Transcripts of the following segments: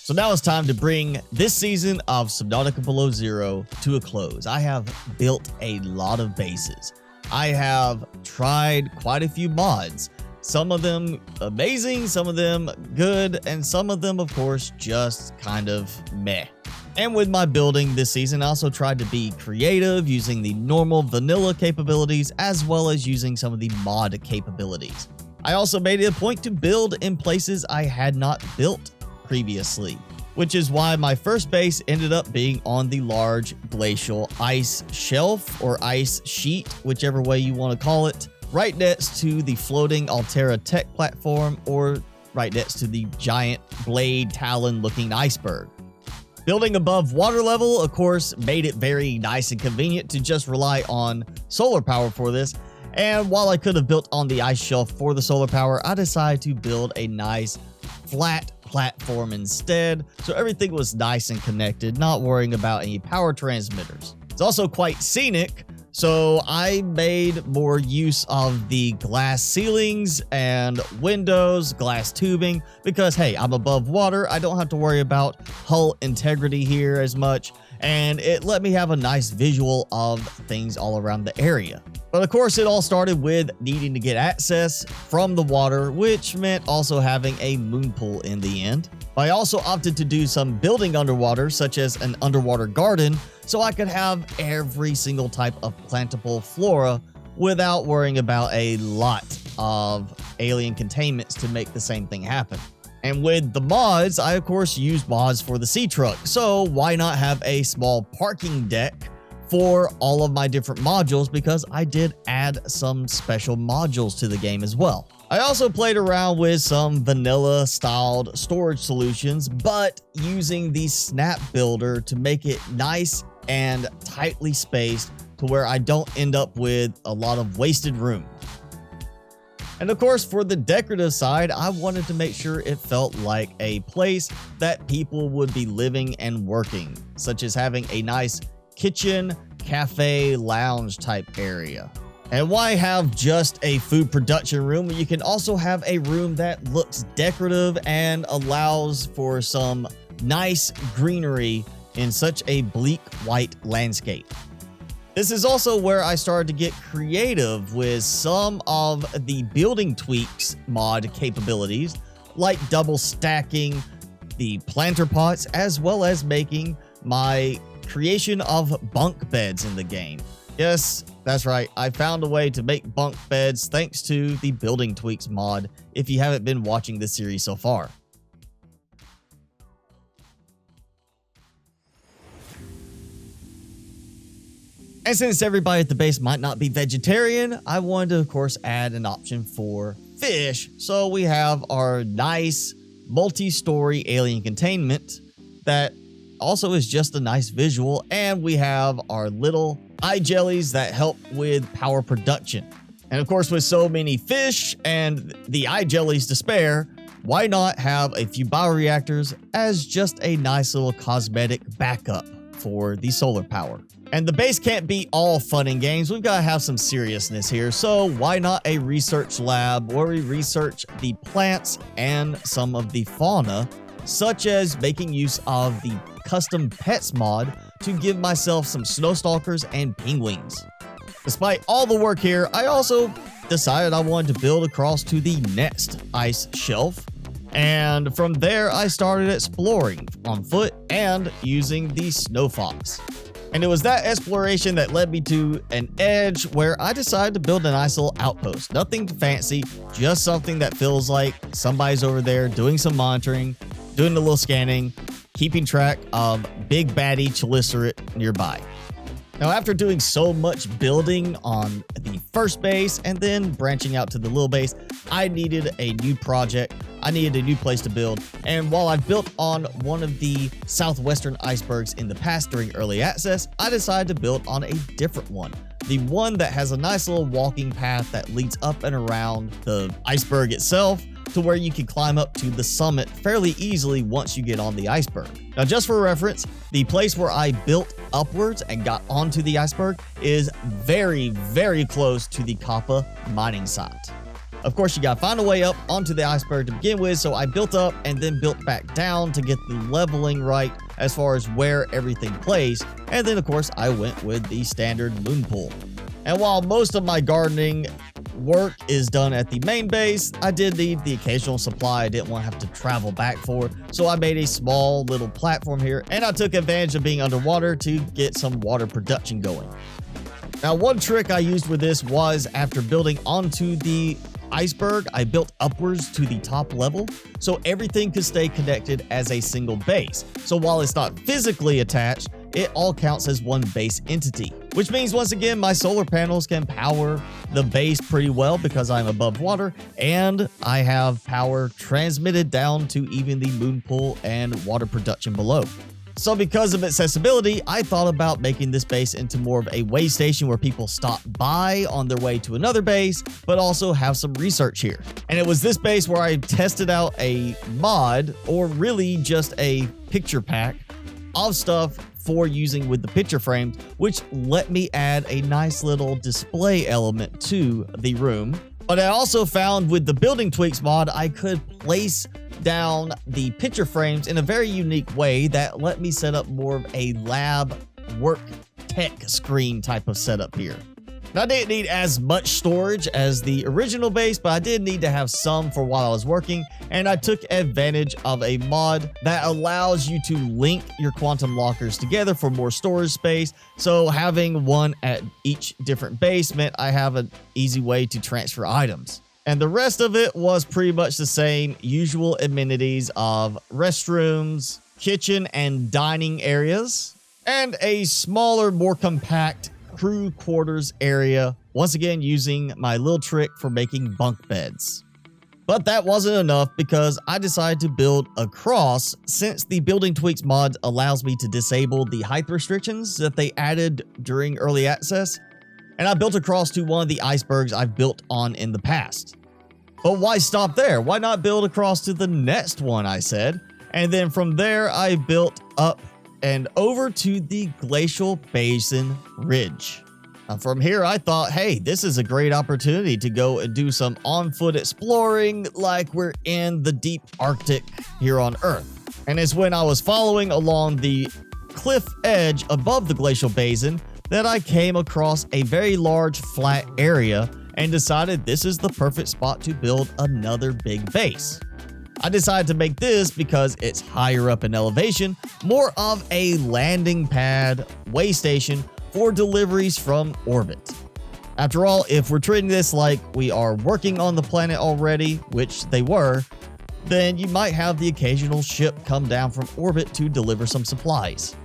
So now it's time to bring this season of Subnautica Below Zero to a close. I have built a lot of bases. I have tried quite a few mods. Some of them amazing, some of them good, and some of them, of course, just kind of meh. And with my building this season, I also tried to be creative using the normal vanilla capabilities as well as using some of the mod capabilities. I also made it a point to build in places I had not built previously, which is why my first base ended up being on the large glacial ice shelf or ice sheet, whichever way you want to call it, right next to the floating Altera tech platform or right next to the giant blade talon looking iceberg. Building above water level, of course, made it very nice and convenient to just rely on solar power for this. And while I could have built on the ice shelf for the solar power, I decided to build a nice flat platform instead, so everything was nice and connected, not worrying about any power transmitters. It's also quite scenic, so I made more use of the glass ceilings and windows, glass tubing, because hey, I'm above water, I don't have to worry about hull integrity here as much, and it let me have a nice visual of things all around the area. But of course, it all started with needing to get access from the water, which meant also having a moon pool in the end. I also opted to do some building underwater, such as an underwater garden, so I could have every single type of plantable flora without worrying about a lot of alien containments to make the same thing happen. And with the mods, I of course used mods for the sea truck, so why not have a small parking deck for all of my different modules, because I did add some special modules to the game as well. I also played around with some vanilla styled storage solutions, but using the snap builder to make it nice and tightly spaced to where I don't end up with a lot of wasted room. And of course, for the decorative side, I wanted to make sure it felt like a place that people would be living and working, such as having a nice kitchen, cafe, lounge type area. And why have just a food production room when you can also have a room that looks decorative and allows for some nice greenery in such a bleak white landscape? This is also where I started to get creative with some of the building tweaks mod capabilities, like double stacking the planter pots, as well as making my creation of bunk beds in the game. Yes, that's right, I found a way to make bunk beds thanks to the building tweaks mod, if you haven't been watching this series so far. And since everybody at the base might not be vegetarian, I wanted to of course add an option for fish, so we have our nice multi-story alien containment that also is just a nice visual, and we have our little eye jellies that help with power production. And of course, with so many fish and the eye jellies to spare, why not have a few bioreactors as just a nice little cosmetic backup for the solar power? And the base can't be all fun and games, we've got to have some seriousness here, so why not a research lab where we research the plants and some of the fauna, such as making use of the custom pets mod to give myself some snow stalkers and penguins. Despite all the work here, I also decided I wanted to build across to the next ice shelf, and from there I started exploring on foot and using the snow fox. And it was that exploration that led me to an edge where I decided to build a nice little outpost. Nothing fancy, just something that feels like somebody's over there doing some monitoring, doing a little scanning, keeping track of big baddie Chelicerates nearby. Now, after doing so much building on the first base and then branching out to the little base, I needed a new project. I needed a new place to build. And while I've built on one of the southwestern icebergs in the past during early access, I decided to build on a different one. The one that has a nice little walking path that leads up and around the iceberg itself, to where you can climb up to the summit fairly easily once you get on the iceberg. Now, just for reference, the place where I built upwards and got onto the iceberg is very, very close to the Kappa mining site. Of course, you gotta find a way up onto the iceberg to begin with, so I built up and then built back down to get the leveling right as far as where everything plays, and then of course I went with the standard moon pool. And while most of my gardening work is done at the main base, I did need the occasional supply I didn't want to have to travel back for, so I made a small little platform here, and I took advantage of being underwater to get some water production going. Now, one trick I used with this was after building onto the iceberg, I built upwards to the top level so everything could stay connected as a single base. So while it's not physically attached, it all counts as one base entity, which means once again my solar panels can power the base pretty well because I'm above water, and I have power transmitted down to even the moon pool and water production below. So because of accessibility, I thought about making this base into more of a way station where people stop by on their way to another base, but also have some research here. And it was this base where I tested out a mod, or really just a picture pack of stuff for using with the picture frames, which let me add a nice little display element to the room. But I also found with the building tweaks mod, I could place down the picture frames in a very unique way that let me set up more of a lab work tech screen type of setup here. Now, I didn't need as much storage as the original base, but I did need to have some for while I was working, and I took advantage of a mod that allows you to link your quantum lockers together for more storage space. So having one at each different base meant I have an easy way to transfer items. And the rest of it was pretty much the same usual amenities of restrooms, kitchen and dining areas, and a smaller, more compact crew quarters area, once again using my little trick for making bunk beds. But that wasn't enough because I decided to build across, since the building tweaks mod allows me to disable the height restrictions that they added during early access, and I built across to one of the icebergs I've built on in the past. But why stop there? Why not build across to the next one, I said, and then from there I built up and over to the Glacial Basin Ridge. Now from here, I thought, hey, this is a great opportunity to go and do some on-foot exploring like we're in the deep Arctic here on Earth. And it's when I was following along the cliff edge above the Glacial Basin that I came across a very large flat area and decided this is the perfect spot to build another big base. I decided to make this because it's higher up in elevation, more of a landing pad way station for deliveries from orbit. After all, if we're treating this like we are working on the planet already, which they were, then you might have the occasional ship come down from orbit to deliver some supplies.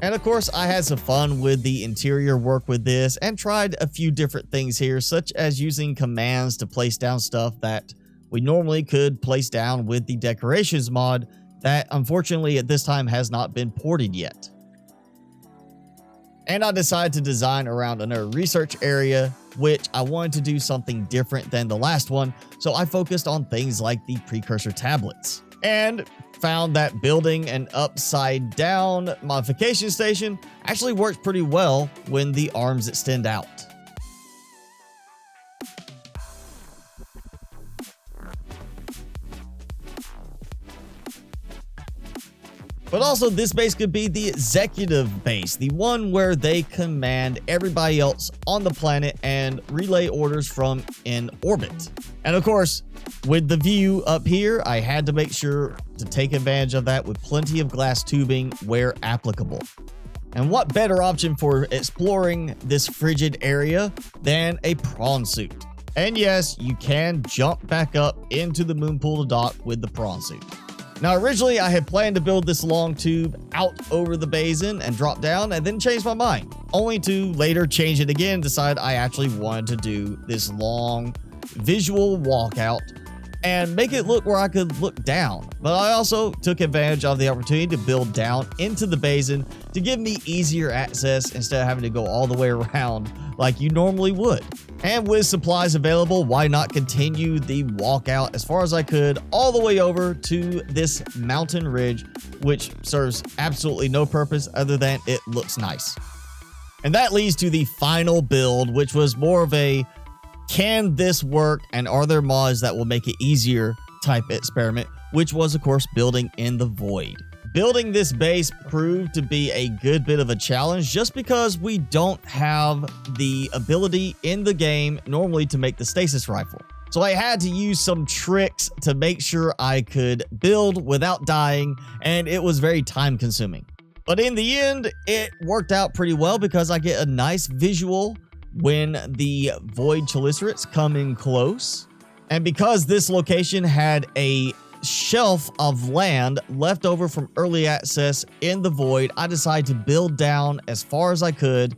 And of course, I had some fun with the interior work with this and tried a few different things here, such as using commands to place down stuff that we normally could place down with the decorations mod that unfortunately at this time has not been ported yet. And I decided to design around another research area, which I wanted to do something different than the last one, so I focused on things like the precursor tablets. And found that building an upside down modification station actually works pretty well when the arms extend out. But also, this base could be the executive base, the one where they command everybody else on the planet and relay orders from in orbit. And of course, with the view up here, I had to make sure to take advantage of that with plenty of glass tubing where applicable. And what better option for exploring this frigid area than a prawn suit? And yes, you can jump back up into the moon pool to dock with the prawn suit. Now, originally, I had planned to build this long tube out over the basin and drop down and then change my mind, only to later change it again and decide I actually wanted to do this long visual walkout and make it look where I could look down. But I also took advantage of the opportunity to build down into the basin to give me easier access instead of having to go all the way around like you normally would. And with supplies available, why not continue the walkout as far as I could all the way over to this mountain ridge, which serves absolutely no purpose other than it looks nice. And that leads to the final build, which was more of a can this work and are there mods that will make it easier type experiment, which was of course building in the void. Building this base proved to be a good bit of a challenge just because we don't have the ability in the game normally to make the stasis rifle. So I had to use some tricks to make sure I could build without dying, and it was very time consuming. But in the end, it worked out pretty well because I get a nice visual when the void chelicerates come in close. And because this location had a shelf of land left over from early access in the void, I decided to build down as far as I could.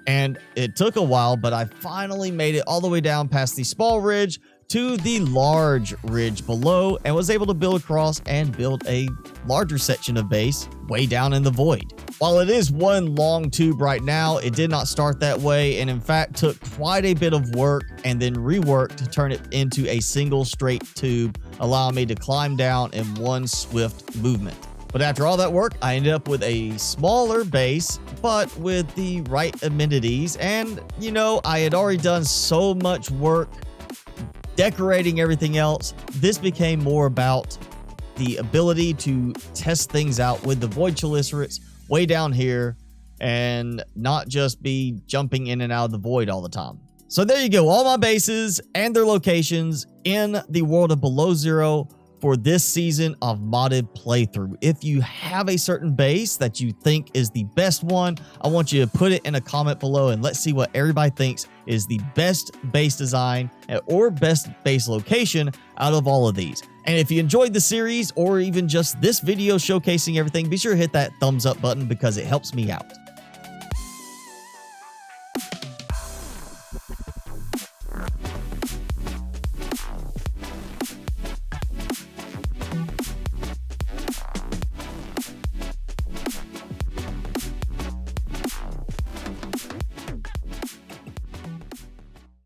And it took a while, but I finally made it all the way down past the small ridge to the large ridge below and was able to build across and build a larger section of base way down in the void. While it is one long tube right now, it did not start that way and in fact took quite a bit of work and then rework to turn it into a single straight tube, allowing me to climb down in one swift movement. But after all that work, I ended up with a smaller base, but with the right amenities. And, you know, I had already done so much work decorating everything else. This became more about the ability to test things out with the void chelicerates way down here and not just be jumping in and out of the void all the time. So there you go, all my bases and their locations in the world of Below Zero for this season of modded playthrough. If you have a certain base that you think is the best one, I want you to put it in a comment below and let's see what everybody thinks is the best base design or best base location out of all of these. And if you enjoyed the series or even just this video showcasing everything, be sure to hit that thumbs up button because it helps me out.